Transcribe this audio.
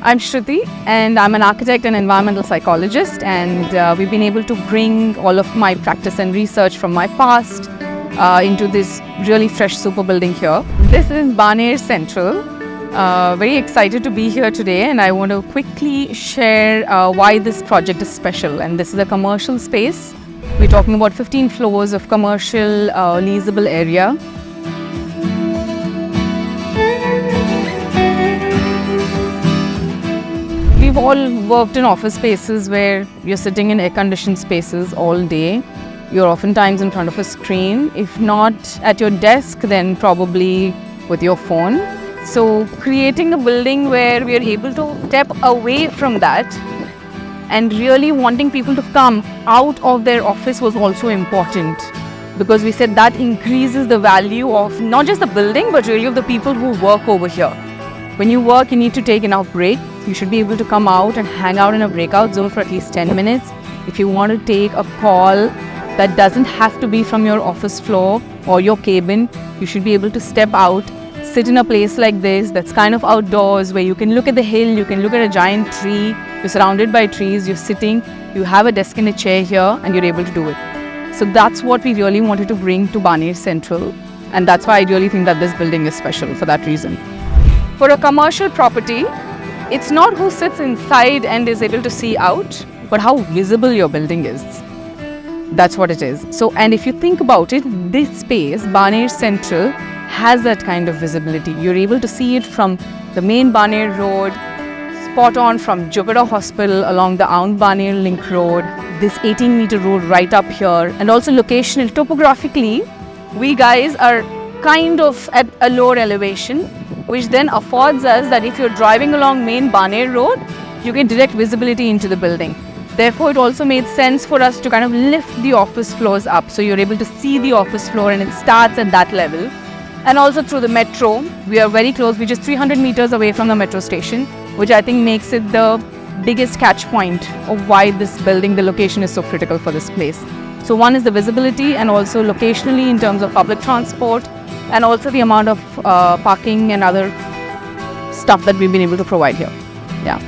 I'm Shruti, and I'm an architect and environmental psychologist, and we've been able to bring all of my practice and research from my past into this really fresh super building here. This is Baner Central. Very excited to be here today, and I want to quickly share why this project is special. And this is a commercial space. We're talking about 15 floors of commercial leasable area. We've all worked in office spaces where you're sitting in air-conditioned spaces all day. You're oftentimes in front of a screen. If not at your desk, then probably with your phone. So creating a building where we are able to step away from that and really wanting people to come out of their office was also important, because we said that increases the value of not just the building but really of the people who work over here. When you work, you need to take enough breaks. You should be able to come out and hang out in a breakout zone for at least 10 minutes. If you want to take a call that doesn't have to be from your office floor or your cabin, you should be able to step out, sit in a place like this that's kind of outdoors, where you can look at the hill, you can look at a giant tree, you're surrounded by trees, you're sitting, you have a desk and a chair here, and you're able to do it. So that's what we really wanted to bring to Baner Central, and that's why I really think that this building is special for that reason. For a commercial property, it's not who sits inside and is able to see out, but how visible your building is. That's what it is. So, and if you think about it, this space, Baner Central, has that kind of visibility. You're able to see it from the main Baner Road, spot on from Jupiter Hospital along the Aund Baner Link Road, this 18-meter road right up here, and also locational, topographically, we guys are kind of at a lower elevation, which then affords us that if you're driving along main Baner Road, you get direct visibility into the building. Therefore, it also made sense for us to kind of lift the office floors up, so you're able to see the office floor and it starts at that level. And also through the metro, we are very close. We're just 300 meters away from the metro station, which I think makes it the biggest catch point of why this building, the location is so critical for this place. So one is the visibility, and also locationally in terms of public transport, and also the amount of parking and other stuff that we've been able to provide here. Yeah.